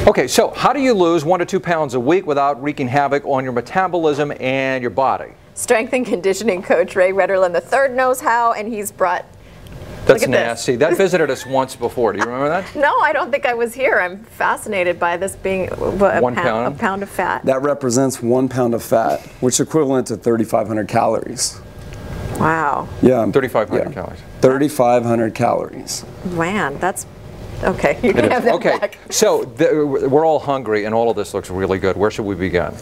Okay, so how do you lose 1 to 2 pounds a week without wreaking havoc on your metabolism and your body? Strength and conditioning coach Ray Wetterlin III knows how, and he's brought... That's nasty. That visited us once before. Do you remember that? No, I don't think I was here. I'm fascinated by this being a pound of fat. That represents 1 pound of fat, which is equivalent to 3,500 calories. Wow. Yeah. 3,500 calories. 3,500 calories. Man, that's... Okay, you can have that back. So we're all hungry and all of this looks really good. Where should we begin?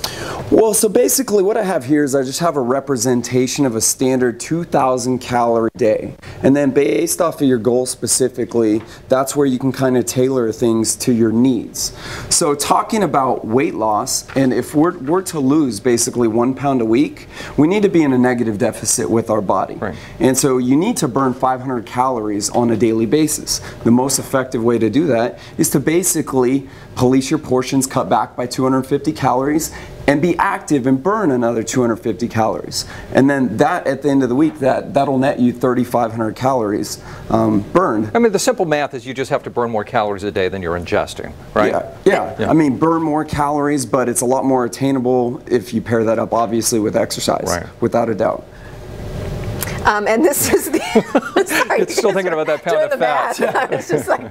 Well, so basically what I have here is I just have a representation of a standard 2,000 calorie day. And then based off of your goal specifically, that's where you can kind of tailor things to your needs. So talking about weight loss, and if we're to lose basically 1 pound a week, we need to be in a negative deficit with our body. Right. And so you need to burn 500 calories on a daily basis. The most effective way to do that is to basically police your portions, cut back by 250 calories, and be active and burn another 250 calories. And then that, at the end of the week, that'll net you 3,500 calories burned. I mean, the simple math is you just have to burn more calories a day than you're ingesting, right? Yeah. I mean, burn more calories, but it's a lot more attainable if you pair that up, obviously, with exercise, right, without a doubt. And this is the... Sorry, it's still thinking about that pound of fat. I was just like...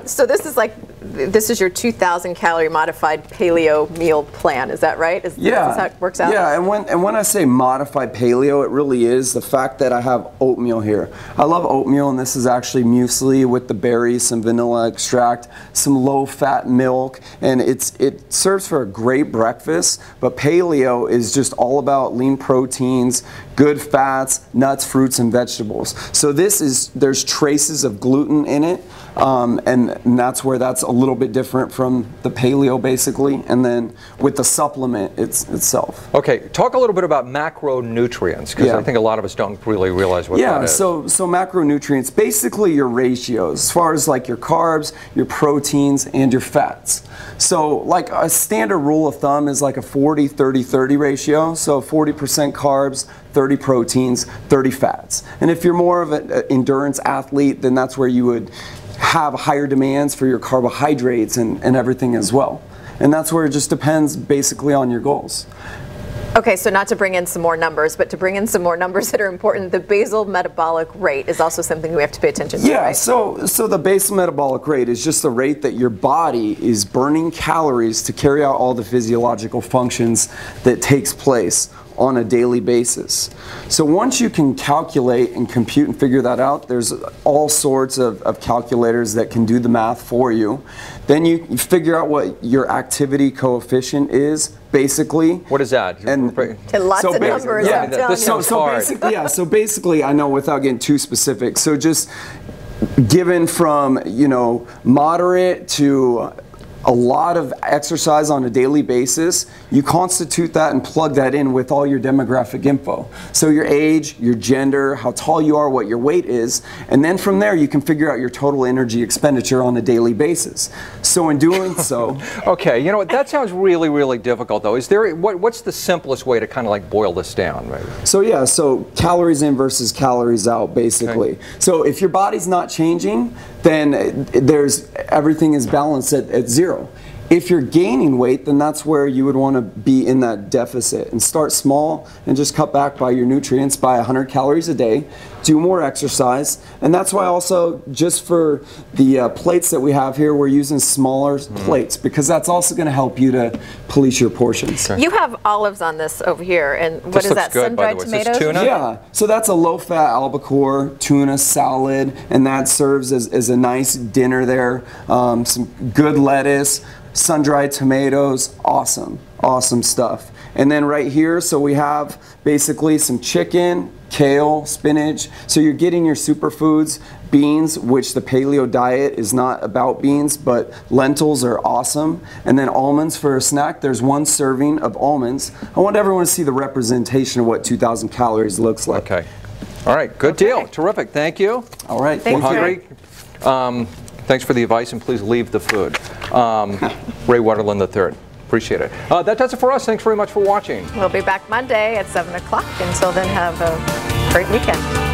so this is your 2,000 calorie modified paleo meal plan, is that right? Is this how it works out? Yeah, and when I say modified paleo, it really is the fact that I have oatmeal here. I love oatmeal, and this is actually muesli with the berries, some vanilla extract, some low-fat milk, and it serves for a great breakfast, but paleo is just all about lean proteins, good fats, nuts, fruits, and vegetables. So there's traces of gluten in it, and that's where that's a little bit different from the paleo basically, and then with the supplement itself. Okay, talk a little bit about macronutrients, because I think a lot of us don't really realize what that is. So macronutrients, basically your ratios, as far as like your carbs, your proteins, and your fats. So like a standard rule of thumb is like a 40-30-30 ratio, so 40% carbs, 30 proteins, 30 fats. And if you're more of an endurance athlete, then that's where you would have higher demands for your carbohydrates and everything as well. And that's where it just depends basically on your goals. Okay, so not to bring in some more numbers, but to bring in some more numbers that are important, the basal metabolic rate is also something we have to pay attention to, right? So the basal metabolic rate is just the rate that your body is burning calories to carry out all the physiological functions that takes place on a daily basis. So once you can calculate and compute and figure that out, there's all sorts of calculators that can do the math for you. Then you figure out what your activity coefficient is, basically. What is that? And lots of numbers. So basically, I know without getting too specific, so just given from, moderate to a lot of exercise on a daily basis, you constitute that and plug that in with all your demographic info. So your age, your gender, how tall you are, what your weight is, and then from there you can figure out your total energy expenditure on a daily basis. So in doing so... Okay, that sounds really, really difficult though. Is there, what's the simplest way to kind of like boil this down? Maybe? So calories in versus calories out, basically. Okay. So if your body's not changing, then everything is balanced at zero. If you're gaining weight, then that's where you would want to be in that deficit and start small and just cut back by your nutrients by 100 calories a day, do more exercise, and that's why also just for the plates that we have here, we're using smaller plates because that's also going to help you to police your portions. Okay. You have olives on this over here, and what is that, sun-dried tomatoes? Tuna? Yeah, so that's a low-fat albacore tuna salad, and that serves as a nice dinner there. Some good lettuce, sun-dried tomatoes, awesome stuff. And then right here, so we have basically some chicken, kale, spinach. So you're getting your superfoods, beans, which the paleo diet is not about beans, but lentils are awesome. And then almonds for a snack. There's 1 serving of almonds. I want everyone to see the representation of what 2,000 calories looks like. Okay. All right, good deal. Terrific. Thank you. All right. Thank you. Hungry? Thanks for the advice, and please leave the food. Ray Wetterlin III. Appreciate it. That does it for us. Thanks very much for watching. We'll be back Monday at 7 o'clock. Until then, have a great weekend.